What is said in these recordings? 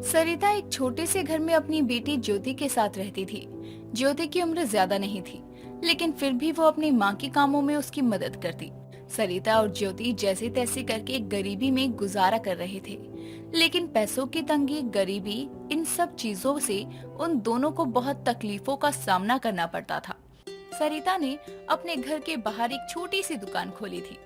सरिता एक छोटे से घर में अपनी बेटी ज्योति के साथ रहती थी। ज्योति की उम्र ज्यादा नहीं थी, लेकिन फिर भी वो अपनी माँ के कामों में उसकी मदद करती। सरिता और ज्योति जैसे तैसे करके गरीबी में गुजारा कर रहे थे, लेकिन पैसों की तंगी, गरीबी, इन सब चीजों से उन दोनों को बहुत तकलीफों का सामना करना पड़ता था। सरिता ने अपने घर के बाहर एक छोटी सी दुकान खोली थी।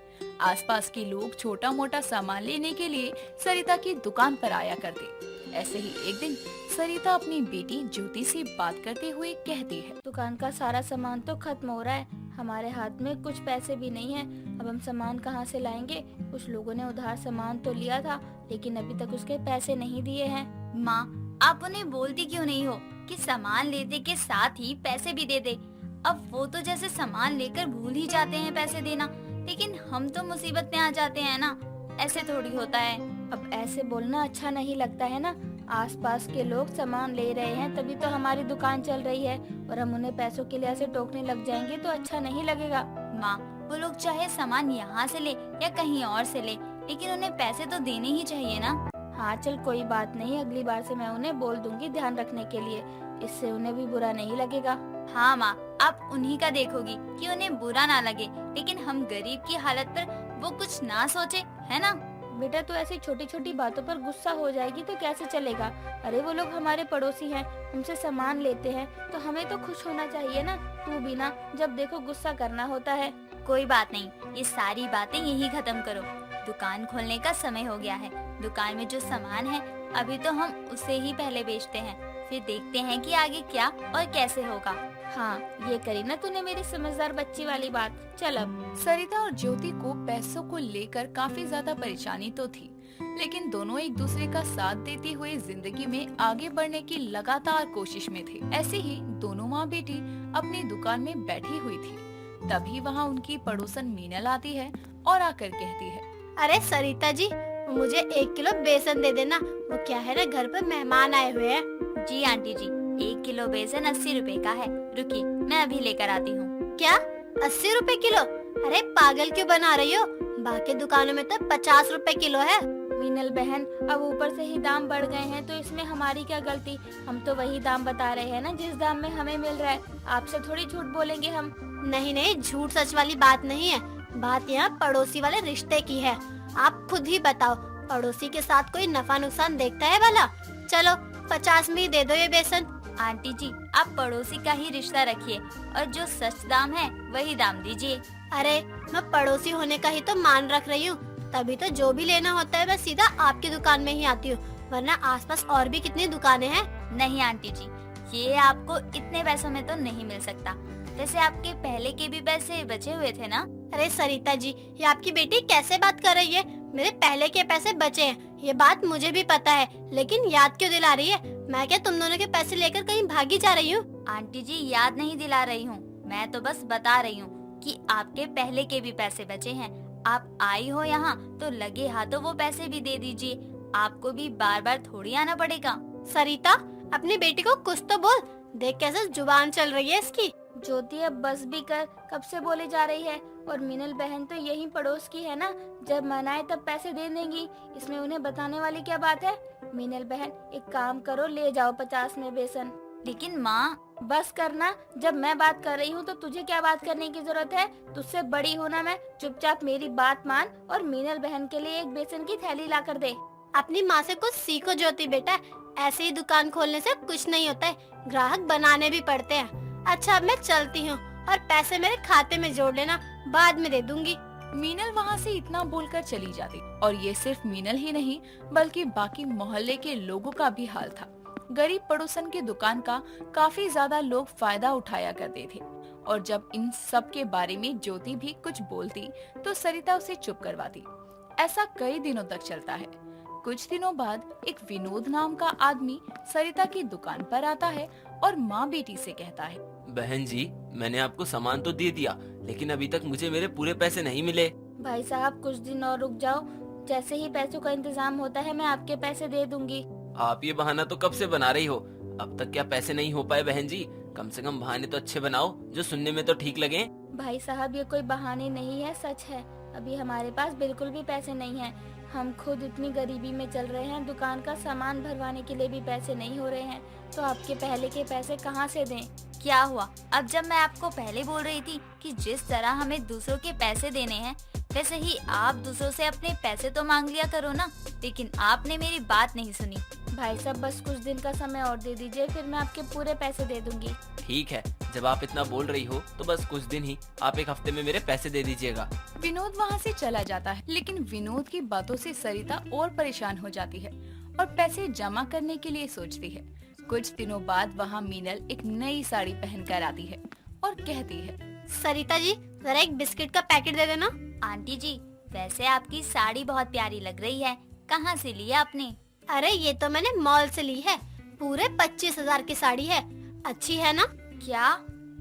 आसपास के लोग छोटा मोटा सामान लेने के लिए सरिता की दुकान पर आया करते। ऐसे ही एक दिन सरिता अपनी बेटी ज्योति से बात करते हुए कहती है। दुकान का सारा सामान तो खत्म हो रहा है, हमारे हाथ में कुछ पैसे भी नहीं है। अब हम सामान कहाँ से लाएंगे? कुछ लोगों ने उधार सामान तो लिया था, लेकिन अभी तक उसके पैसे नहीं दिए हैं। माँ, आप उन्हें बोलती क्यों नहीं हो कि सामान लेने के साथ ही पैसे भी दे दे। अब वो तो जैसे सामान लेकर भूल ही जाते हैं पैसे देना, लेकिन हम तो मुसीबत में आ जाते हैं ना। ऐसे थोड़ी होता है। अब ऐसे बोलना अच्छा नहीं लगता है ना। आसपास के लोग सामान ले रहे हैं तभी तो हमारी दुकान चल रही है, और हम उन्हें पैसों के लिए ऐसे टोकने लग जाएंगे तो अच्छा नहीं लगेगा। माँ, वो लोग चाहे सामान यहाँ से ले या कहीं और से ले, लेकिन उन्हें पैसे तो देने ही चाहिए ना। हाँ चल, कोई बात नहीं, अगली बार से मैं उन्हें बोल दूंगी ध्यान रखने के लिए। इससे उन्हें भी बुरा नहीं लगेगा। हाँ माँ, आप उन्हीं का देखोगी कि उन्हें बुरा ना लगे, लेकिन हम गरीब की हालत पर वो कुछ ना सोचे, है ना। बेटा तू ऐसी छोटी छोटी बातों पर गुस्सा हो जाएगी तो कैसे चलेगा? अरे वो लोग हमारे पड़ोसी हैं, हमसे सामान लेते हैं तो हमें तो खुश होना चाहिए ना। तू भी ना जब देखो गुस्सा करना होता है। कोई बात नहीं, ये सारी बातें यही खत्म करो। दुकान खोलने का समय हो गया है। दुकान में जो सामान है अभी तो हम उसे ही पहले बेचते हैं, फिर देखते हैं कि आगे क्या और कैसे होगा। हाँ ये करी ना तूने मेरी समझदार बच्ची वाली बात। चल अब। सरिता और ज्योति को पैसों को लेकर काफी ज्यादा परेशानी तो थी, लेकिन दोनों एक दूसरे का साथ देते हुए जिंदगी में आगे बढ़ने की लगातार कोशिश में थे। ऐसे ही दोनों माँ बेटी अपनी दुकान में बैठी हुई थी। तभी वहाँ उनकी पड़ोसन मीनल आती है और आकर कहती है, अरे सरिता जी, मुझे 1 किलो बेसन दे देना। वो क्या है ना, घर पर मेहमान आए हुए हैं। जी आंटी जी, 1 किलो बेसन 80 रुपए का है। रुकिए, मैं अभी लेकर आती हूँ। क्या 80 रुपए किलो? अरे पागल क्यों बना रही हो? बाकी दुकानों में तो 50 रुपए किलो है। मीनल बहन, अब ऊपर से ही दाम बढ़ गए हैं तो इसमें हमारी क्या गलती? हम तो वही दाम बता रहे हैं ना जिस दाम में हमें मिल रहा है। आपसे थोड़ी झूठ बोलेंगे हम। नहीं नहीं, झूठ सच वाली बात नहीं है। बात यहाँ पड़ोसी वाले रिश्ते की है। आप खुद ही बताओ, पड़ोसी के साथ कोई नफा नुकसान देखता है भला? चलो 50 में ही दे दो ये बेसन। आंटी जी, आप पड़ोसी का ही रिश्ता रखिए और जो सच दाम है वही दाम दीजिए। अरे मैं पड़ोसी होने का ही तो मान रख रही हूँ, तभी तो जो भी लेना होता है मैं सीधा आपकी दुकान में ही आती हूँ, वरना आसपास और भी कितनी दुकानें हैं। नहीं आंटी जी, ये आपको इतने पैसों में तो नहीं मिल सकता। वैसे आपके पहले के भी पैसे बचे हुए थे ना। अरे सरिता जी, ये आपकी बेटी कैसे बात कर रही है? मेरे पहले के पैसे बचे हैं, ये बात मुझे भी पता है, लेकिन याद क्यों दिला रही है? मैं क्या तुम दोनों के पैसे लेकर कहीं भागी जा रही हूँ? आंटी जी, याद नहीं दिला रही हूँ, मैं तो बस बता रही हूँ कि आपके पहले के भी पैसे बचे हैं। आप आई हो यहाँ तो लगे हाथों वो पैसे भी दे दीजिए। आपको भी बार बार थोड़ी आना पड़ेगा। सरिता, अपनी बेटी को कुछ तो बोल, देख कैसे जुबान चल रही है इसकी। ज्योति अब बस भी कर, कब से बोली जा रही है। और मीनल बहन तो यही पड़ोस की है ना, जब मनाए तब पैसे दे देंगी, इसमें उन्हें बताने वाली क्या बात है। मीनल बहन एक काम करो, ले जाओ 50 में बेसन। लेकिन माँ, बस करना, जब मैं बात कर रही हूँ तो तुझे क्या बात करने की जरूरत है? तुझसे बड़ी हूँ ना मैं, चुपचाप मेरी बात मान और मीनल बहन के लिए एक बेसन की थैली ला कर दे। अपनी माँ से कुछ सीखो ज्योति बेटा, ऐसे ही दुकान खोलने से कुछ नहीं होता है, ग्राहक बनाने भी पड़ते हैं। अच्छा अब मैं चलती हूँ, और पैसे मेरे खाते में जोड़ लेना, बाद में दे दूंगी। मीनल वहाँ से इतना बोलकर चली जाती। और ये सिर्फ मीनल ही नहीं, बल्कि बाकी मोहल्ले के लोगों का भी हाल था। गरीब पड़ोसन की दुकान का काफी ज्यादा लोग फायदा उठाया करते थे, और जब इन सब के बारे में ज्योति भी कुछ बोलती तो सरिता उसे चुप करवाती। ऐसा कई दिनों तक चलता है। कुछ दिनों बाद एक विनोद नाम का आदमी सरिता की दुकान पर आता है और माँ बेटी से कहता है, बहन जी, मैंने आपको सामान तो दे दिया, लेकिन अभी तक मुझे मेरे पूरे पैसे नहीं मिले। भाई साहब कुछ दिन और रुक जाओ, जैसे ही पैसों का इंतजाम होता है मैं आपके पैसे दे दूंगी। आप ये बहाना तो कब से बना रही हो? अब तक क्या पैसे नहीं हो पाए बहन जी? कम से कम बहाने तो अच्छे बनाओ जो सुनने में तो ठीक लगे। भाई साहब ये कोई बहाने नहीं है, सच है। अभी हमारे पास बिल्कुल भी पैसे नहीं है। हम खुद इतनी गरीबी में चल रहे हैं, दुकान का सामान भरवाने के लिए भी पैसे नहीं हो रहे हैं, तो आपके पहले के पैसे कहाँ से दें? क्या हुआ? अब जब मैं आपको पहले बोल रही थी कि जिस तरह हमें दूसरों के पैसे देने हैं, वैसे ही आप दूसरों से अपने पैसे तो मांग लिया करो ना। लेकिन आपने मेरी बात नहीं सुनी। भाई साहब, बस कुछ दिन का समय और दे दीजिए, फिर मैं आपके पूरे पैसे दे दूंगी। ठीक है, जब आप इतना बोल रही हो तो बस कुछ दिन ही, आप 1 हफ्ते में मेरे पैसे दे दीजिएगा। विनोद वहाँ से चला जाता है, लेकिन विनोद की बातों से सरिता और परेशान हो जाती है और पैसे जमा करने के लिए सोचती है। कुछ दिनों बाद वहाँ मीनल एक नई साड़ी पहनकर आती है और कहती है, सरिता जी, जरा एक बिस्किट का पैकेट दे देना। आंटी जी, वैसे आपकी साड़ी बहुत प्यारी लग रही है, कहाँ से ली आपने? अरे ये तो मैंने मॉल से ली है, पूरे 25,000 की साड़ी है, अच्छी है ना? क्या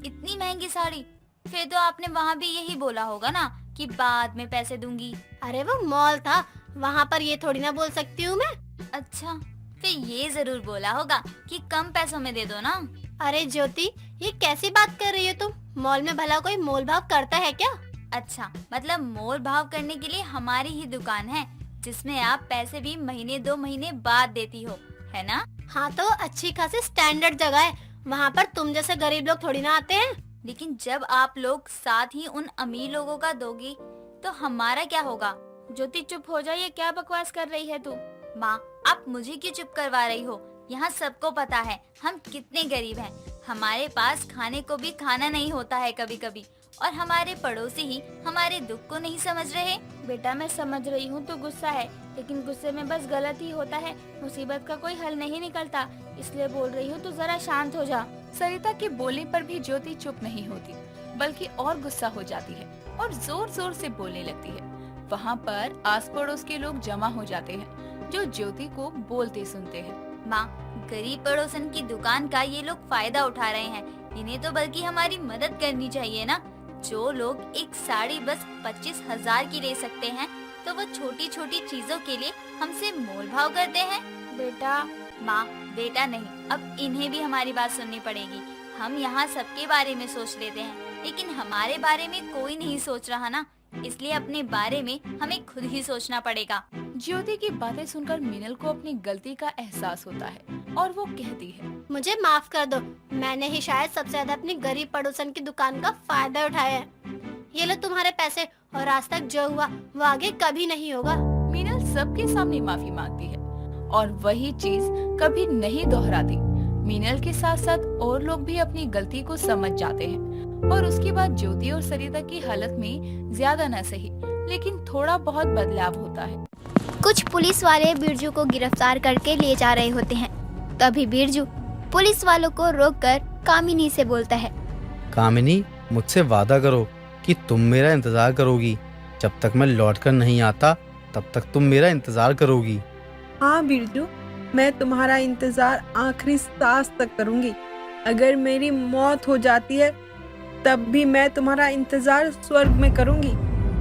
इतनी महंगी साड़ी? फिर तो आपने वहाँ भी यही बोला होगा ना कि बाद में पैसे दूंगी। अरे वो मॉल था, वहाँ पर ये थोड़ी ना बोल सकती हूँ मैं। अच्छा, फिर ये जरूर बोला होगा कि कम पैसों में दे दो ना। अरे ज्योति, ये कैसी बात कर रही हो तुम? मॉल में भला कोई मोल भाव करता है क्या? अच्छा, मतलब मोल भाव करने के लिए हमारी ही दुकान है, जिसमें आप पैसे भी महीने 2 महीने बाद देती हो, है ना? हाँ तो अच्छी खासी स्टैंडर्ड जगह है, वहाँ पर तुम जैसे गरीब लोग थोड़ी ना आते हैं। लेकिन जब आप लोग साथ ही उन अमीर लोगों का दोगी तो हमारा क्या होगा? ज्योति चुप हो जाइए, क्या बकवास कर रही है तू? माँ, आप मुझे क्यों चुप करवा रही हो? यहाँ सबको पता है हम कितने गरीब हैं। हमारे पास खाने को भी खाना नहीं होता है कभी कभी, और हमारे पड़ोसी ही हमारे दुख को नहीं समझ रहे। बेटा, मैं समझ रही हूँ तो गुस्सा है, लेकिन गुस्से में बस गलत ही होता है, मुसीबत का कोई हल नहीं निकलता, इसलिए बोल रही हूँ, तो जरा शांत हो जा। सरिता के बोलने पर भी ज्योति चुप नहीं होती, बल्कि और गुस्सा हो जाती है और जोर जोर से बोलने लगती है। वहाँ पर आस पड़ोस के लोग जमा हो जाते हैं, जो ज्योति को बोलते सुनते हैं। माँ, गरीब पड़ोसन की दुकान का ये लोग फायदा उठा रहे हैं, इन्हें तो बल्कि हमारी मदद करनी चाहिए ना। जो लोग एक साड़ी बस 25,000 की ले सकते हैं, तो वो छोटी छोटी चीजों के लिए हमसे मोल भाव करते हैं। बेटा, माँ, बेटा नहीं, अब इन्हें भी हमारी बात सुननी पड़ेगी। हम यहाँ सबके बारे में सोच लेते हैं, लेकिन हमारे बारे में कोई नहीं सोच रहा ना, इसलिए अपने बारे में हमें खुद ही सोचना पड़ेगा। ज्योति की बातें सुनकर मीनल को अपनी गलती का एहसास होता है और वो कहती है, मुझे माफ कर दो, मैंने ही शायद सबसे ज्यादा अपनी गरीब पड़ोसन की दुकान का फायदा उठाया है। ये लो तुम्हारे पैसे, और आज तक जो हुआ वो आगे कभी नहीं होगा। मीनल सबके सामने माफी मांगती है और वही चीज कभी नहीं दोहराती। मीनल के साथ साथ और लोग भी अपनी गलती को समझ जाते हैं और उसके बाद ज्योति और सरिता की हालत में ज्यादा न सही, लेकिन थोड़ा बहुत बदलाव होता है। कुछ पुलिस वाले बिरजू को गिरफ्तार करके ले जा रहे होते हैं। तभी बिरजू पुलिस वालों को रोककर कामिनी से बोलता है, कामिनी, मुझसे वादा करो कि तुम मेरा इंतजार करोगी। जब तक मैं लौटकर नहीं आता तब तक तुम मेरा इंतजार करोगी। हाँ बिरजू, मैं तुम्हारा इंतजार आखिरी सांस तक करूंगी। अगर मेरी मौत हो जाती है तब भी मैं तुम्हारा इंतजार स्वर्ग में करूंगी।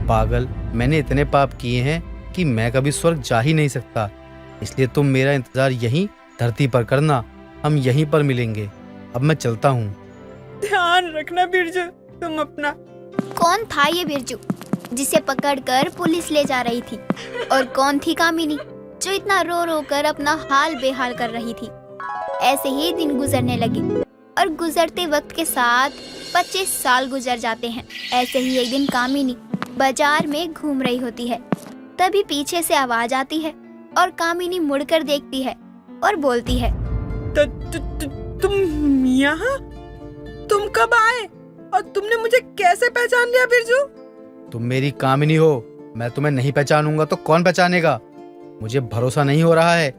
पागल, मैंने इतने पाप किए हैं कि मैं कभी स्वर्ग जा ही नहीं सकता, इसलिए तुम मेरा इंतजार यहीं धरती पर करना, हम यहीं पर मिलेंगे। अब मैं चलता हूँ। ध्यान रखना बिरजू तुम अपना। कौन था ये बिरजू जिसे पकड़कर पुलिस ले जा रही थी? और कौन थी कामिनी जो इतना रो रो कर अपना हाल बेहाल कर रही थी? ऐसे ही दिन गुजरने लगे और गुजरते वक्त के साथ 25 साल गुजर जाते हैं। ऐसे ही एक दिन कामिनी बाजार में घूम रही होती है, तभी पीछे से आवाज आती है और कामिनी मुड़कर देखती है और बोलती है, तुम यहाँ? तुम कब आए और तुमने मुझे कैसे पहचान लिया बिरजू? तुम मेरी कामिनी हो, मैं तुम्हें नहीं पहचानूंगा तो कौन पहचानेगा? मुझे भरोसा नहीं हो रहा है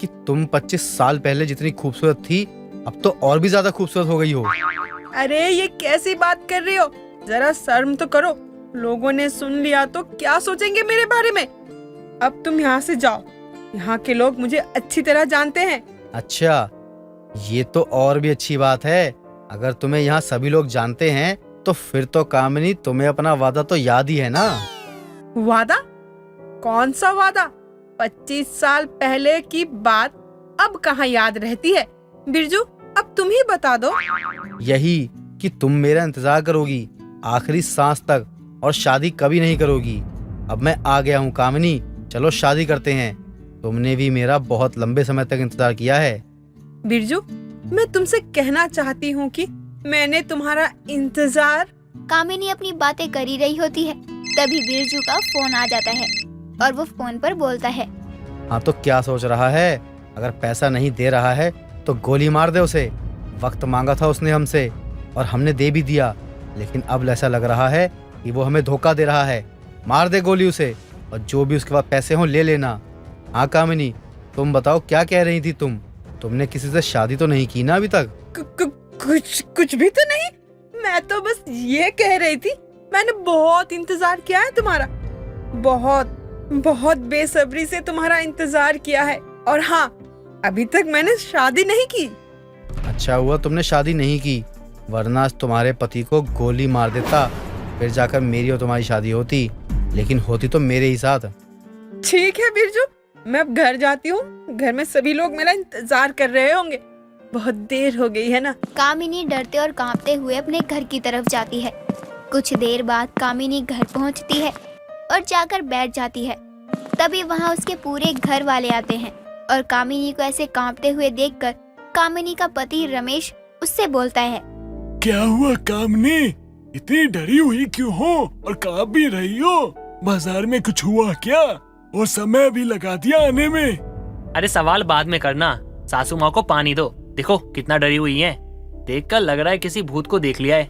कि तुम 25 साल पहले जितनी खूबसूरत थी अब तो और भी ज्यादा खूबसूरत हो गई हो। अरे ये कैसी बात कर रही हो? जरा शर्म तो करो, लोगों ने सुन लिया तो क्या सोचेंगे मेरे बारे में? अब तुम यहाँ से जाओ, यहाँ के लोग मुझे अच्छी तरह जानते हैं। अच्छा, ये तो और भी अच्छी बात है। अगर तुम्हें यहाँ सभी लोग जानते हैं तो फिर तो कामिनी तुम्हें अपना वादा तो याद ही है ना? वादा? कौन सा वादा? 25 साल पहले की बात अब कहाँ याद रहती है? बिरजू, अब तुम ही बता दो। यही कि तुम मेरा इंतजार करोगी आखिरी सांस तक और शादी कभी नहीं करोगी। अब मैं आ गया हूँ कामिनी, चलो शादी करते हैं। तुमने भी मेरा बहुत लंबे समय तक इंतजार किया है। बिरजू, मैं तुमसे कहना चाहती हूँ कि मैंने तुम्हारा इंतजार। कामिनी अपनी बातें कर ही रही होती है, तभी बिरजू का फोन आ जाता है और वो फोन पर बोलता है। हाँ तो क्या सोच रहा है? अगर पैसा नहीं दे रहा है तो गोली मार दे उसे। वक्त मांगा था उसने हमसे और हमने दे भी दिया, लेकिन अब ऐसा लग रहा है कि वो हमें धोखा दे रहा है। मार दे गोली उसे और जो भी उसके पास पैसे हों ले लेना। हाँ कामिनी, तुम बताओ क्या कह रही थी तुमने किसी से शादी तो नहीं की ना अभी तक? कुछ भी तो नहीं। मैं तो बस ये कह रही थी, मैंने बहुत इंतजार किया है तुम्हारा, बहुत बहुत बेसब्री से तुम्हारा इंतजार किया है। और हाँ, अभी तक मैंने शादी नहीं की। अच्छा हुआ तुमने शादी नहीं की, वरना तुम्हारे पति को गोली मार देता, फिर जाकर मेरी और तुम्हारी शादी होती, लेकिन होती तो मेरे ही साथ। ठीक है बिरजू, मैं अब घर जाती हूँ। घर में सभी लोग मेरा इंतजार कर रहे होंगे, बहुत देर हो गई है ना। कामिनी डरते और कांपते हुए अपने घर की तरफ जाती है। कुछ देर बाद कामिनी घर पहुंचती है और जाकर बैठ जाती है। तभी वहां उसके पूरे घर वाले आते हैं और कामिनी को ऐसे कांपते हुए देखकर कामिनी का पति रमेश उससे बोलता है। क्या हुआ कामनी, इतनी डरी हुई क्यों हो और कांप भी रही हो? बाजार में कुछ हुआ क्या? और समय भी लगा दिया आने में। अरे सवाल बाद में करना, सासू माँ को पानी दो। देखो कितना डरी हुई है, देखकर लग रहा है किसी भूत को देख लिया है।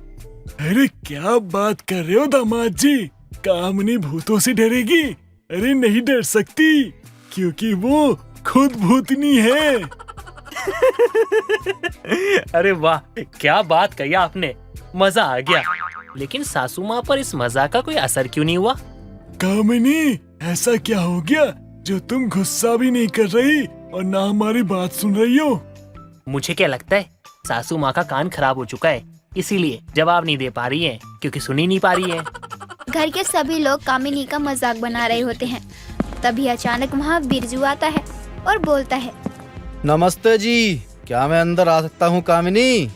अरे क्या बात कर रहे हो दामाद जी, कामनी भूतों से डरेगी? अरे नहीं डर सकती, क्योंकि वो खुद भूतनी है। अरे वाह, क्या बात कही आपने, मजा आ गया। लेकिन सासू माँ पर इस मजाक का कोई असर क्यों नहीं हुआ? कामनी, ऐसा क्या हो गया जो तुम गुस्सा भी नहीं कर रही और ना हमारी बात सुन रही हो? मुझे क्या लगता है सासू माँ का कान खराब हो चुका है, इसीलिए जवाब नहीं दे पा रही है, क्योंकि सुन ही नहीं पा रही है। घर के सभी लोग कामिनी का मजाक बना रहे होते हैं। तभी अचानक वहाँ बिरजू आता है और बोलता है। नमस्ते जी, क्या मैं अंदर आ सकता हूँ कामिनी?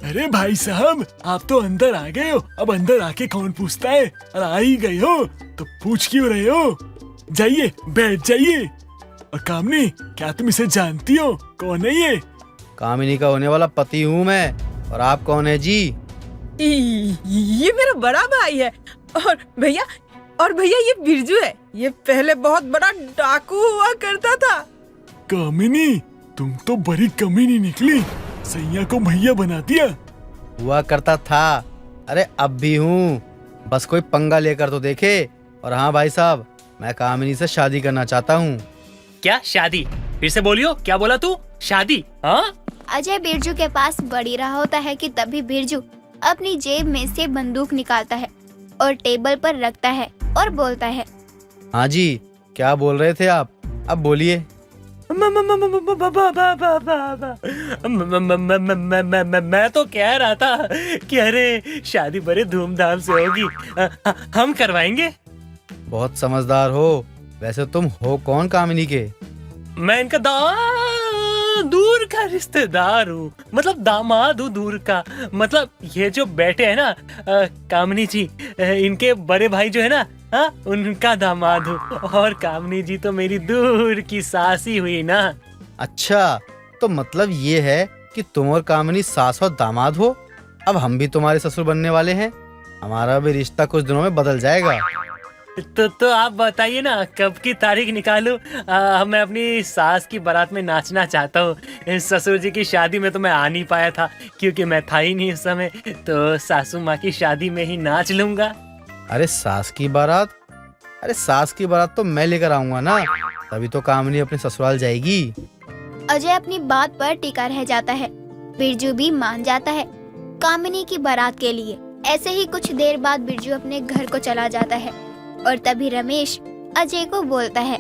अरे भाई साहब, आप तो अंदर आ गए हो, अब अंदर आके कौन पूछता है? और आ ही गए हो तो पूछ क्यों रहे हो? जाइए बैठ जाइए। और कामनी, क्या तुम इसे जानती हो? कौन है ये? कामिनी का होने वाला पति हूँ मैं। और आप कौन है जी? ये मेरा बड़ा भाई है। और भैया ये बिरजू है। ये पहले बहुत बड़ा डाकू हुआ करता था। कामिनी, तुम तो बड़ी कमीनी निकली, सैया को भैया बना दिया। हुआ करता था, अरे अब भी हूँ, बस कोई पंगा लेकर तो देखे। और हाँ भाई साहब, मैं कामिनी से शादी करना चाहता हूँ। क्या शादी? फिर से बोलियो, क्या बोला तू? शादी? हाँ? अजय बिरजू के पास बढ़ी रहा होता है कि तभी बिरजू अपनी जेब में से बंदूक निकालता है और टेबल पर रखता है और बोलता है। हाँ जी, क्या बोल रहे थे आप? अब बोलिए। मैं तो कह रहा था कि अरे शादी बड़े धूमधाम से होगी, हम करवाएंगे। बहुत समझदार हो। वैसे तुम हो कौन कामिनी के? मैं इनका दूर का रिश्तेदार हूँ, मतलब दामाद हूँ दूर का। मतलब ये जो बैठे हैं ना कामिनी जी, इनके बड़े भाई जो है ना, उनका दामाद हूँ। और कामिनी जी तो मेरी दूर की सासी हुई ना। अच्छा, तो मतलब ये है कि तुम और कामिनी सास और दामाद हो। अब हम भी तुम्हारे ससुर बनने वाले हैं। हमारा भी रिश्ता कुछ दिनों में बदल जाएगा। तो आप बताइए ना, कब की तारीख निकालूं? मैं अपनी सास की बारात में नाचना चाहता हूँ। ससुर जी की शादी में तो मैं आ नहीं पाया था, क्योंकि मैं था ही नहीं उस समय। तो सासू माँ की शादी में ही नाच लूंगा। अरे सास की बारात? अरे सास की बारात तो मैं लेकर आऊंगा ना, तभी तो कामिनी अपने ससुराल जाएगी। अजय अपनी बात पर टिका रह जाता है। बिरजू भी मान जाता है कामिनी की बारात के लिए। ऐसे ही कुछ देर बाद बिरजू अपने घर को चला जाता है और तभी रमेश अजय को बोलता है।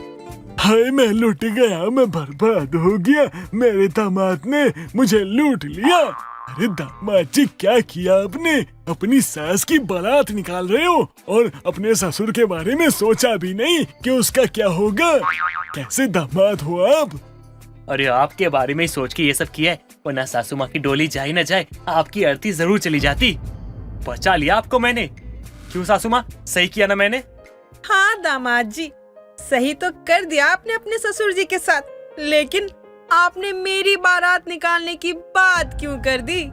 हाय, मैं लूट गया, मैं बर्बाद हो गया, मेरे दामाद ने मुझे लूट लिया। अरे दामाद जी, क्या किया आपने? अपनी सास की बारात निकाल रहे हो और अपने ससुर के बारे में सोचा भी नहीं कि उसका क्या होगा। कैसे दामाद हो आप? अरे आपके बारे में ही सोच के ये सब किया है, वरना सासू माँ की डोली जाए न जाए आपकी अर्थी जरूर चली जाती। बचा लिया आपको मैंने। क्यों सासू माँ, सही किया ना मैंने? हाँ दामाद जी, सही तो कर दिया आपने अपने ससुर जी के साथ, लेकिन आपने मेरी बारात निकालने की बात क्यों कर दी?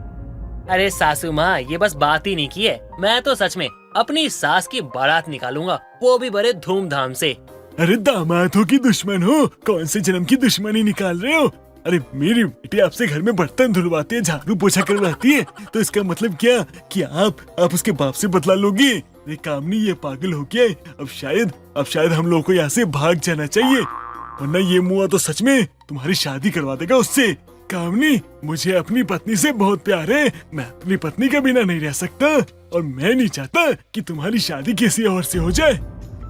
अरे सासू माँ, ये बस बात ही नहीं की है, मैं तो सच में अपनी सास की बारात निकालूंगा, वो भी बड़े धूमधाम से। अरे दामादों की दुश्मन हो, कौन से जन्म की दुश्मनी निकाल रहे हो? अरे मेरी बेटी आपसे घर में बर्तन धुलवाती है, झाड़ू पोछा करवाती है, तो इसका मतलब क्या कि आप उसके बाप से बदला लोगी? अरे कामनी, ये पागल हो गया है। अब शायद हम लोग को यहाँ से भाग जाना चाहिए, वरना ये मुआ तो सच में तुम्हारी शादी करवा देगा उससे। कामनी, मुझे अपनी पत्नी से बहुत प्यार है, मैं अपनी पत्नी के बिना नहीं रह सकता, और मैं नहीं चाहता कि तुम्हारी शादी किसी और से हो जाए।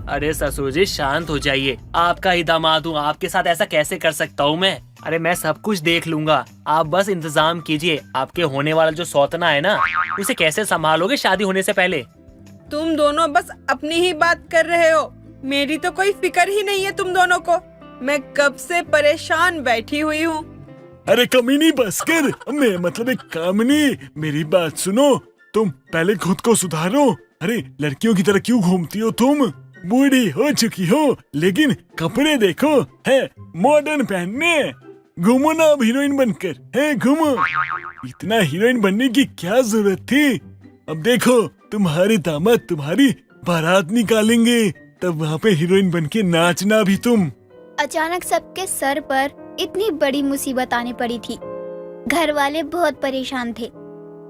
अरे ससुर जी शांत हो जाइए, आपका ही दामाद हूँ, आपके साथ ऐसा कैसे कर सकता हूँ मैं? अरे मैं सब कुछ देख लूंगा, आप बस इंतजाम कीजिए। आपके होने वाला जो सौतना है ना, उसे कैसे संभालोगे शादी होने से पहले? तुम दोनों बस अपनी ही बात कर रहे हो, मेरी तो कोई फिक्र ही नहीं है तुम दोनों को। मैं कब से परेशान बैठी हुई हूँ। अरे कमीनी बस कर, मैं मतलब एक कामनी, मेरी बात सुनो, तुम पहले खुद को सुधारो। अरे लड़कियों की तरह क्यों घूमती हो तुम? बूढ़ी हो चुकी हो, लेकिन कपड़े देखो है मॉडर्न पहनने। घूमो ना अब हीरोइन बनकर, है घूमो। इतना हीरोइन बनने की क्या जरूरत थी? अब देखो तुम्हारे दामाद तुम्हारी बारात निकालेंगे, तब वहाँ पे हीरोइन बनके नाचना भी तुम। अचानक सबके सर पर इतनी बड़ी मुसीबत आने पड़ी थी। घर वाले बहुत परेशान थे,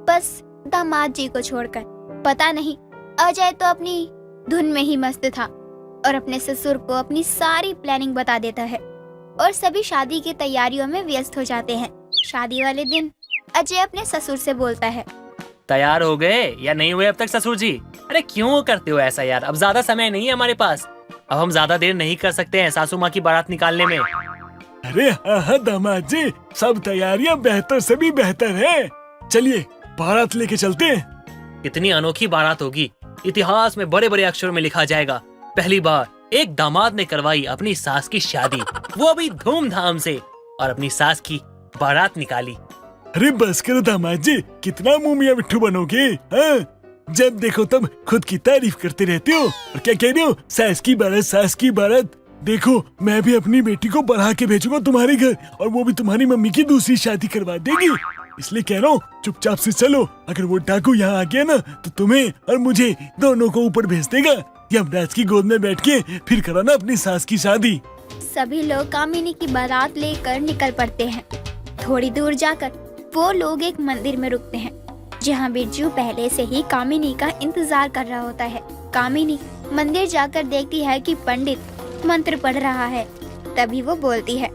बस दामाद जी को छोड़कर। पता नहीं, अजय तो अपनी धुन में ही मस्त था और अपने ससुर को अपनी सारी प्लानिंग बता देता है, और सभी शादी की तैयारियों में व्यस्त हो जाते हैं। शादी वाले दिन अजय अपने ससुर से बोलता है, तैयार हो गए या नहीं हुए अब तक ससुर जी? अरे क्यों करते हो ऐसा यार, अब ज्यादा समय नहीं है हमारे पास, अब हम ज्यादा देर नहीं कर सकते हैं सासू माँ की बारात निकालने में। अरे हाँ दामाद जी, सब तैयारियां बेहतर से भी बेहतर है, चलिए बारात लेके चलते हैं। इतनी अनोखी बारात होगी, इतिहास में बड़े बड़े अक्षरों में लिखा जाएगा, पहली बार एक दामाद ने करवाई अपनी सास की शादी, वो भी धूमधाम से, और अपनी सास की बारात निकाली। अरे बस करो दामाद जी, कितना मुंह मियां मिट्ठू बनोगे? हाँ? जब देखो तब खुद की तारीफ करते रहते हो, और क्या कह रहे हो, सास की बारात, सास की बारात। देखो मैं भी अपनी बेटी को बढ़ा के भेजूंगा तुम्हारे घर, और वो भी तुम्हारी मम्मी की दूसरी शादी करवा देगी। इसलिए कह रहा हूँ चुपचाप से चलो, अगर वो डाकू यहाँ आ गया ना तो तुम्हें और मुझे दोनों को ऊपर भेज देगा। यमराज की गोद में बैठ के फिर कराना अपनी सास की शादी। सभी लोग कामिनी की बारात लेकर निकल पड़ते हैं। थोड़ी दूर जाकर वो लोग एक मंदिर में रुकते हैं, जहाँ बिरजू पहले से ही कामिनी का इंतजार कर रहा होता है। कामिनी मंदिर जाकर देखती है कि पंडित मंत्र पढ़ रहा है। तभी वो बोलती है,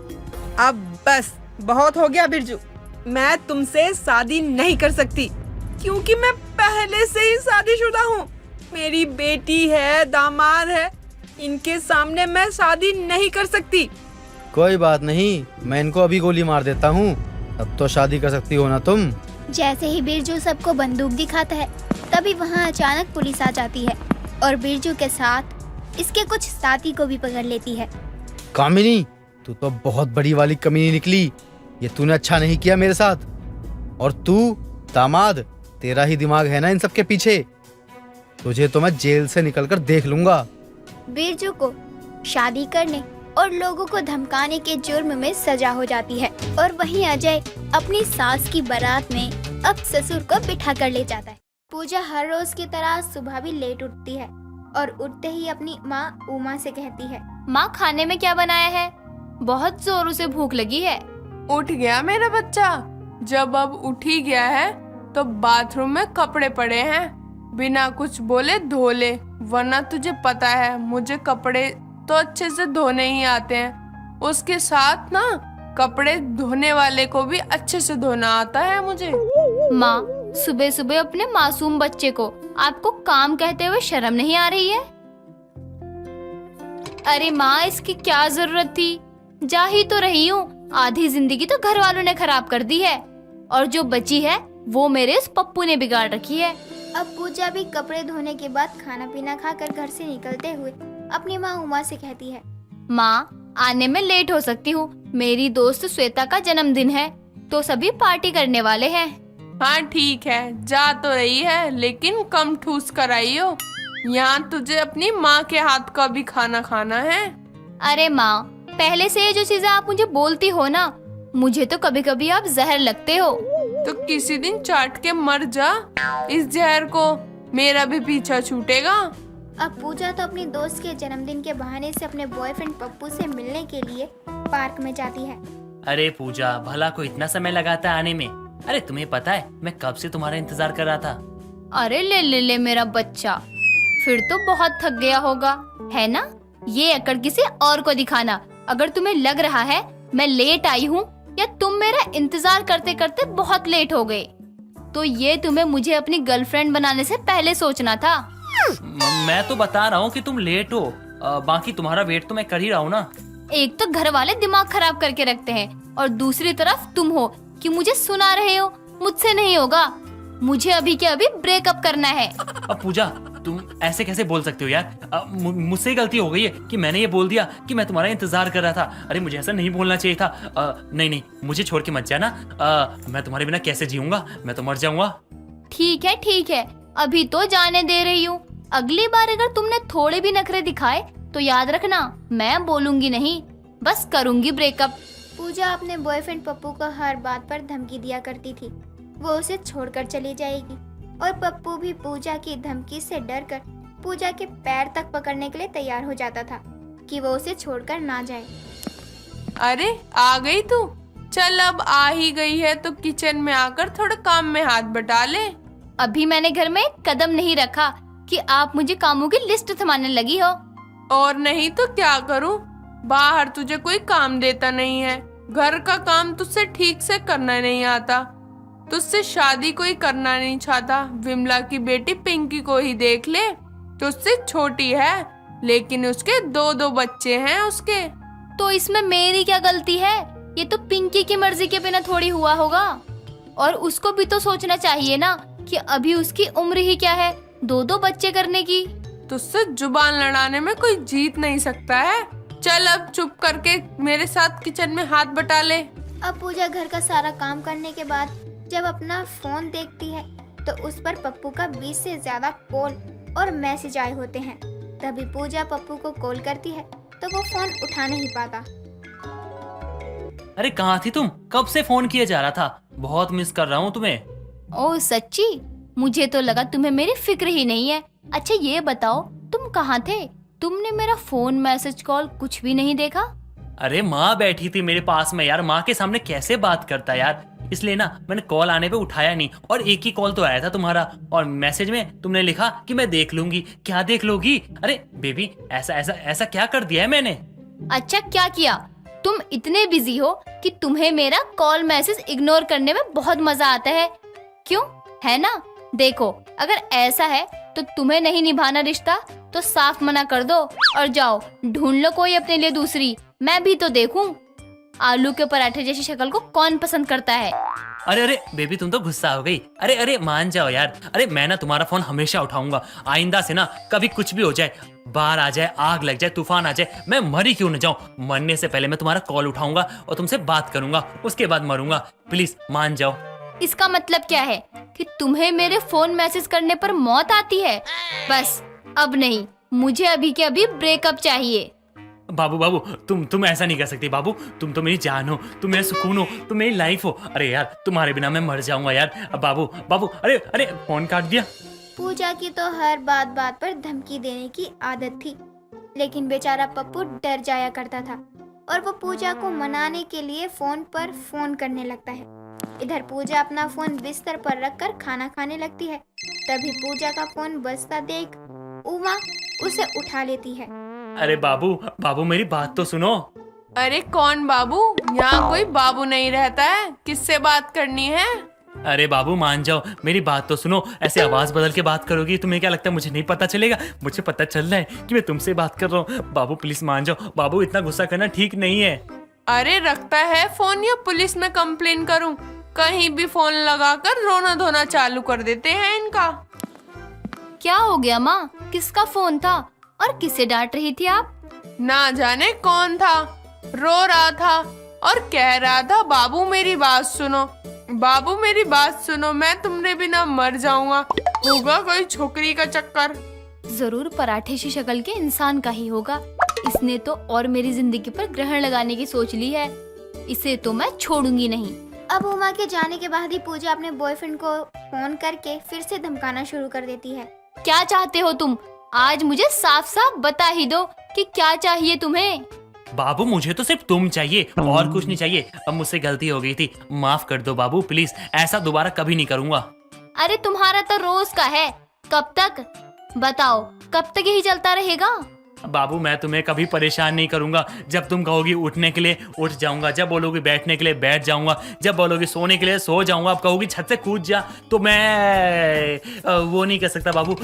अब बस बहुत हो गया बिरजू, मैं तुमसे शादी नहीं कर सकती, क्योंकि मैं पहले से ही शादीशुदा हूँ। मेरी बेटी है, दामाद है, इनके सामने मैं शादी नहीं कर सकती। कोई बात नहीं, मैं इनको अभी गोली मार देता हूँ, अब तो शादी कर सकती हो ना तुम। जैसे ही बिरजू सबको बंदूक दिखाता है, तभी वहाँ अचानक पुलिस आ जाती है और बिरजू के साथ इसके कुछ साथी को भी पकड़ लेती है। कामिनी, तू तो बहुत बड़ी वाली कमीनी निकली, ये तूने अच्छा नहीं किया मेरे साथ। और तू दामाद, तेरा ही दिमाग है ना इन सब के पीछे, तुझे तो मैं जेल से निकलकर देख लूंगा। बिरजू को शादी करने और लोगों को धमकाने के जुर्म में सजा हो जाती है, और वहीं अजय अपनी सास की बारात में अब ससुर को बिठा कर ले जाता है। पूजा हर रोज की तरह सुबह भी लेट उठती है और उठते ही अपनी माँ उमा से कहती है, माँ खाने में क्या बनाया है? बहुत जोरों से भूख लगी है। उठ गया मेरा बच्चा? जब अब उठ ही गया है तो बाथरूम में कपड़े पड़े हैं, बिना कुछ बोले धो ले, वरना तुझे पता है मुझे कपड़े तो अच्छे से धोने ही आते हैं, उसके साथ ना कपड़े धोने वाले को भी अच्छे से धोना आता है मुझे। माँ, सुबह सुबह अपने मासूम बच्चे को आपको काम कहते हुए शर्म नहीं आ रही है? अरे माँ, इसकी क्या जरूरत थी? जा ही तो रही हूँ, आधी जिंदगी तो घर वालों ने खराब कर दी है, और जो बची है वो मेरे इस पप्पू ने बिगाड़ रखी है। अब पूजा भी कपड़े धोने के बाद खाना पीना खाकर घर से निकलते हुए अपनी माँ उमा से कहती है, माँ, आने में लेट हो सकती हूँ, मेरी दोस्त श्वेता का जन्मदिन है तो सभी पार्टी करने वाले हैं। हाँ ठीक है, जा तो रही है, लेकिन कम ठूस कर आई हो। यहाँ तुझे अपनी माँ के हाथ का भी खाना खाना है। अरे माँ, पहले से ये जो चीजें आप मुझे बोलती हो ना, मुझे तो कभी कभी आप जहर लगते हो। तो किसी दिन चाट के मर जा इस जहर को, मेरा भी पीछा छूटेगा। अब पूजा तो अपनी दोस्त के जन्मदिन के बहाने से अपने बॉयफ्रेंड पप्पू से मिलने के लिए पार्क में जाती है। अरे पूजा, भला को इतना समय लगाता है आने में? अरे तुम्हें पता है मैं कब से तुम्हारा इंतजार कर रहा था। अरे ले ले ले मेरा बच्चा, फिर तो बहुत थक गया होगा, है ना? ये अकड़ किसी और को दिखाना। अगर तुम्हें लग रहा है मैं लेट आई हूँ या तुम मेरा इंतजार करते करते बहुत लेट हो गए, तो ये तुम्हें मुझे अपनी गर्लफ्रेंड बनाने से पहले सोचना था। मैं तो बता रहा हूँ कि तुम लेट हो, बाकी तुम्हारा वेट तो मैं कर ही रहा हूँ ना। एक तो घर वाले दिमाग खराब करके रखते हैं और दूसरी तरफ तुम हो कि मुझे सुना रहे हो। मुझसे नहीं होगा, मुझे अभी के अभी ब्रेकअप करना है। अब पूजा, तुम ऐसे कैसे बोल सकते हो यार? मुझसे गलती हो गई है कि मैंने ये बोल दिया कि मैं तुम्हारा इंतजार कर रहा था। अरे मुझे ऐसा नहीं बोलना चाहिए था। नहीं नहीं, मुझे छोड़ के मत जाना। मैं तुम्हारे बिना कैसे जीऊंगा, मैं तो मर जाऊंगा। ठीक है, अभी तो जाने दे रही हूँ। अगली बार अगर तुमने थोड़े भी नखरे दिखाए तो याद रखना, मैं बोलूंगी नहीं, बस करूंगी ब्रेकअप। पूजा अपने बॉयफ्रेंड पप्पू को हर बात पर धमकी दिया करती थी। वो उसे छोड़कर चली जाएगी और पप्पू भी पूजा की धमकी से डरकर पूजा के पैर तक पकड़ने के लिए तैयार हो जाता था कि वो उसे छोड़कर ना जाए। अरे आ गई तू, चल अब आ ही गई है तो किचन में आकर थोड़ा काम में हाथ बटा ले। अभी मैंने घर में एक कदम नहीं रखा कि आप मुझे कामों की लिस्ट थमाने लगी हो। और नहीं तो क्या करूं, बाहर तुझे कोई काम देता नहीं है, घर का काम तुझसे ठीक से करना नहीं आता, तुझसे शादी कोई करना नहीं चाहता। विमला की बेटी पिंकी को ही देख ले, तुझसे छोटी है लेकिन उसके 2 बच्चे हैं उसके। तो इसमें मेरी क्या गलती है? ये तो पिंकी की मर्जी के बिना थोड़ी हुआ होगा। और उसको भी तो सोचना चाहिए ना कि अभी उसकी उम्र ही क्या है 2 बच्चे करने की। तुझसे जुबान लड़ाने में कोई जीत नहीं सकता है। चल अब चुप करके मेरे साथ किचन में हाथ बटा ले। अब पूजा घर का सारा काम करने के बाद जब अपना फोन देखती है तो उस पर पप्पू का 20 से ज्यादा कॉल और मैसेज आए होते हैं। तभी पूजा पप्पू को कॉल करती है तो वो फोन उठा नहीं पाता। अरे कहाँ थी तुम? कब से फोन किया जा रहा था, बहुत मिस कर रहा हूँ तुम्हें। ओह सच्ची? मुझे तो लगा तुम्हें मेरी फिक्र ही नहीं है। अच्छा ये बताओ, तुम कहाँ थे? तुमने मेरा फोन, मैसेज, कॉल कुछ भी नहीं देखा? अरे माँ बैठी थी मेरे पास में यार, माँ के सामने कैसे बात करता यार, इसलिए ना मैंने कॉल आने पे उठाया नहीं। और एक ही कॉल तो आया था तुम्हारा, और मैसेज में तुमने लिखा कि मैं देख लूंगी। क्या देख लोगी? अरे बेबी, ऐसा ऐसा ऐसा क्या कर दिया है मैंने? अच्छा क्या किया? तुम इतने बिजी हो कि तुम्हें मेरा कॉल मैसेज इग्नोर करने में बहुत मजा आता है, क्यों? है ना? देखो, अगर ऐसा है तो तुम्हें नहीं निभाना रिश्ता तो साफ मना कर दो और जाओ ढूंढ लो कोई अपने लिए दूसरी। मैं भी तो देखूं, आलू के पराठे जैसी शक्ल को कौन पसंद करता है? अरे अरे बेबी, तुम तो गुस्सा हो गई। अरे अरे मान जाओ यार। अरे मैं ना तुम्हारा फोन हमेशा उठाऊंगा, आइंदा से ना कभी कुछ भी हो जाए, बाढ़ आ जाए, आग लग जाए, तूफान आ जाए, मैं मरी क्यों न जाऊं, मरने से पहले मैं तुम्हारा कॉल उठाऊंगा और तुमसे बात करूंगा, उसके बाद मरूंगा। प्लीज मान जाओ। इसका मतलब क्या है कि तुम्हें मेरे फोन मैसेज करने पर मौत आती है? बस अब नहीं, मुझे अभी के अभी ब्रेकअप चाहिए। बाबू बाबू, तुम ऐसा नहीं कर सकती बाबू, तुम तो मेरी जान हो, तुम मेरा सुकून हो, तुम मेरी लाइफ हो। अरे यार, तुम्हारे बिना मैं मर जाऊंगा यार। बाबू बाबू, अरे अरे फोन काट दिया। पूजा की तो हर बात बात पर धमकी देने की आदत थी, लेकिन बेचारा पप्पू डर जाया करता था और वो पूजा को मनाने के लिए फोन पर फोन करने लगता है। इधर पूजा अपना फोन बिस्तर पर रखकर खाना खाने लगती है। तभी पूजा का फोन बजता देख उमा उसे उठा लेती है। अरे बाबू बाबू, मेरी बात तो सुनो। अरे कौन बाबू? यहाँ कोई बाबू नहीं रहता है, किससे बात करनी है? अरे बाबू मान जाओ, मेरी बात तो सुनो। ऐसे आवाज बदल के बात करोगी, तुम्हें क्या लगता है मुझे नहीं पता चलेगा? मुझे पता चल रहा है कि मैं तुमसे बात कर रहा हूँ। बाबू प्लीज मान जाओ। बाबू, इतना गुस्सा करना ठीक नहीं है। अरे रखता है फोन या पुलिस में कंप्लेन करूं? कहीं भी फोन लगाकर रोना धोना चालू कर देते हैं इनका। क्या हो गया माँ? किसका फोन था और किसे डांट रही थी आप? ना जाने कौन था, रो रहा था और कह रहा था बाबू मेरी बात सुनो, बाबू मेरी बात सुनो, मैं तुम्हारे बिना मर जाऊंगा। होगा कोई छोकरी का चक्कर। जरूर पराठे सी शक्ल के इंसान का ही होगा। इसने तो और मेरी जिंदगी पर ग्रहण लगाने की सोच ली है। इसे तो मैं छोड़ूंगी नहीं। अब उमा के जाने के बाद ही पूजा अपने बॉयफ्रेंड को फोन करके फिर से धमकाना शुरू कर देती है। क्या चाहते हो तुम? आज मुझे साफ साफ बता ही दो कि क्या चाहिए तुम्हें। बाबू मुझे तो सिर्फ तुम चाहिए और कुछ नहीं चाहिए। अब मुझसे गलती हो गई थी, माफ कर दो बाबू प्लीज, ऐसा दोबारा कभी नहीं करूँगा। अरे तुम्हारा तो रोज का है, कब तक? बताओ, कब तक यही चलता रहेगा? बाबू मैं तुम्हें कभी परेशान नहीं करूंगा। जब तुम कहोगी उठने के लिए उठ जाऊंगा, जब बोलोगी बैठने के लिए बैठ जाऊंगा, जब बोलोगी सोने के लिए सो जाऊंगा। अब कहोगी छत से कूद जा, तो मैं वो नहीं कर सकता बाबू।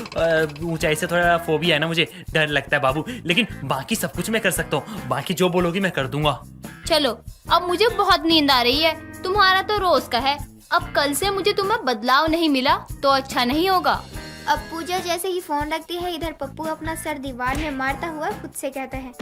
ऊंचाई से थोड़ा फोबिया है ना, मुझे डर लगता है बाबू। लेकिन बाकी सब कुछ मैं कर सकता हूँ, बाकी जो बोलोगी मैं कर दूंगा। चलो, अब मुझे बहुत नींद आ रही है। तुम्हारा तो रोज का है। अब कल से मुझे तुम्हें बदलाव नहीं मिला तो अच्छा नहीं होगा। अब पूजा जैसे ही फोन रखती है, इधर पप्पू अपना सर दीवार में मारता हुआ खुद से कहता है,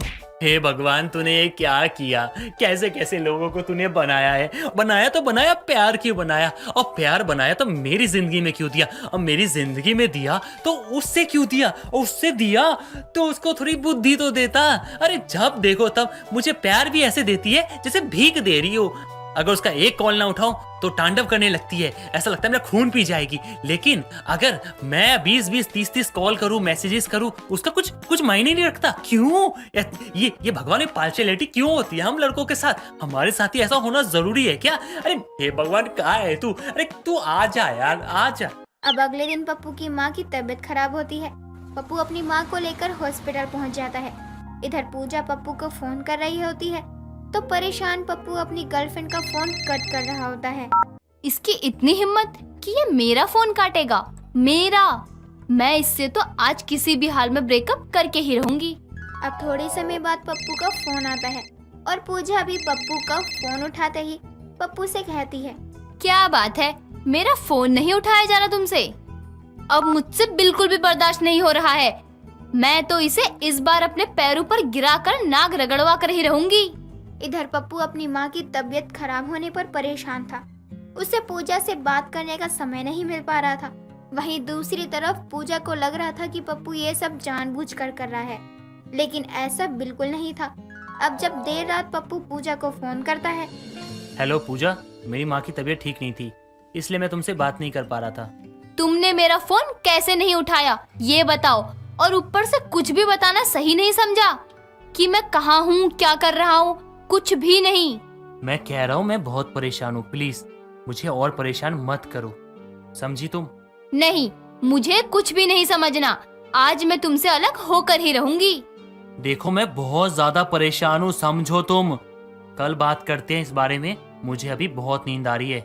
हे भगवान तूने ये क्या किया? कैसे कैसे लोगों को तूने बनाया है? बनाया तो बनाया, प्यार क्यों बनाया? और प्यार बनाया तो मेरी जिंदगी में क्यों दिया? और मेरी जिंदगी में दिया तो उससे क्यों दिया? और उससे दिया तो उसको थोड़ी बुद्धि तो देता। अरे जब देखो तब मुझे प्यार भी ऐसे देती है जैसे भीख दे रही हो। अगर उसका एक कॉल ना उठाऊं तो तांडव करने लगती है, ऐसा लगता है मेरा खून पी जाएगी। लेकिन अगर मैं 20-20, 30-30 कॉल करूं, मैसेजेस करूं, उसका कुछ मायने नहीं रखता। क्यों? ये भगवान में पार्शियलिटी क्यों होती है हम लड़कों के साथ? हमारे साथ ही ऐसा होना जरूरी है क्या? अरे हे भगवान कहाँ है तू? अरे तू आ जा यार, आ जा। अब अगले दिन पप्पू की माँ की तबीयत खराब होती है। पप्पू अपनी माँ को लेकर हॉस्पिटल पहुँच जाता है। इधर पूजा पप्पू को फोन कर रही होती है तो परेशान पप्पू अपनी गर्लफ्रेंड का फोन कट कर रहा होता है। इसकी इतनी हिम्मत कि ये मेरा फोन काटेगा? मेरा? मैं इससे तो आज किसी भी हाल में ब्रेकअप करके ही रहूंगी। अब थोड़े समय बाद पप्पू का फोन आता है और पूजा भी पप्पू का फोन उठाते ही पप्पू से कहती है, क्या बात है, मेरा फोन नहीं उठाया जा रहा तुमसे? अब मुझसे बिल्कुल भी बर्दाश्त नहीं हो रहा है। मैं तो इसे इस बार अपने पैरों पर गिराकर नाक रगड़वा कर ही रहूंगी। इधर पप्पू अपनी माँ की तबीयत खराब होने पर परेशान था। उसे पूजा से बात करने का समय नहीं मिल पा रहा था। वहीं दूसरी तरफ पूजा को लग रहा था कि पप्पू ये सब जानबूझकर कर रहा है, लेकिन ऐसा बिल्कुल नहीं था। अब जब देर रात पप्पू पूजा को फोन करता है। हेलो पूजा, मेरी माँ की तबीयत ठीक नहीं थी, इसलिए मैं तुमसे बात नहीं कर पा रहा था। तुमने मेरा फोन कैसे नहीं उठाया ये बताओ, और ऊपर से कुछ भी बताना सही नहीं समझा कि मैं कहाँ हूँ, क्या कर रहा हूँ? कुछ भी नहीं। मैं कह रहा हूँ मैं बहुत परेशान हूँ, प्लीज मुझे और परेशान मत करो, समझी तुम? नहीं, मुझे कुछ भी नहीं समझना। आज मैं तुमसे अलग होकर ही रहूंगी। देखो मैं बहुत ज्यादा परेशान हूँ, समझो तुम। कल बात करते हैं इस बारे में, मुझे अभी बहुत नींद आ रही है।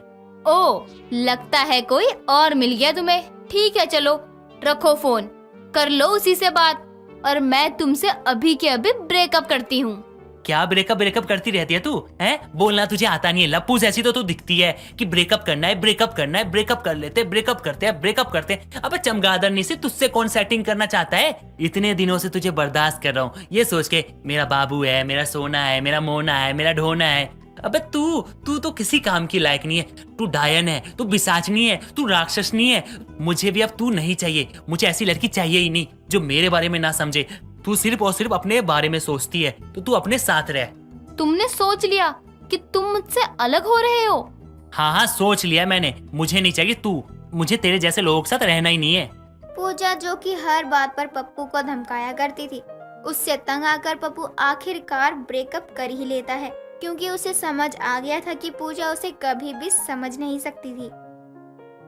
ओ, लगता है कोई और मिल गया तुम्हें। ठीक है, चलो रखो फोन, कर लो उसी से बात, और मैं तुमसे अभी के अभी ब्रेकअप करती हूँ। क्या ब्रेकअप करती रहती है तू? हैं? बोलना तुझे आता नहीं है, लप्पू जैसी तो तू दिखती है कि ब्रेकअप करना है, ब्रेकअप करना है, ब्रेकअप कर लेते, ब्रेकअप करते हैं, ब्रेकअप करते हैं। अबे चमगादड़नी से तुझसे कौन सेटिंग करना चाहता है? इतने दिनों से तुझे बर्दाश्त कर रहा हूँ, ये सोच के मेरा बाबू है, मेरा सोना है, मेरा मोना है, मेरा ढोना है। अबे तू तो किसी काम की लायक नहीं है। तू डायन है, तू पिशाचनी है, तू राक्षसनी है। मुझे भी अब तू नहीं चाहिए। मुझे ऐसी लड़की चाहिए ही नहीं जो मेरे बारे में ना समझे। तू सिर्फ और सिर्फ अपने बारे में सोचती है, तो तू अपने साथ रह। तुमने सोच लिया कि तुम मुझसे अलग हो रहे हो? हाँ सोच लिया मैंने। मुझे नहीं चाहिए तू, मुझे तेरे जैसे लोगों के साथ रहना ही नहीं है। पूजा जो कि हर बात पर पप्पू को धमकाया करती थी, उससे तंग आकर पप्पू आखिरकार ब्रेकअप कर ही लेता है, क्योंकि उसे समझ आ गया था कि पूजा उसे कभी भी समझ नहीं सकती थी।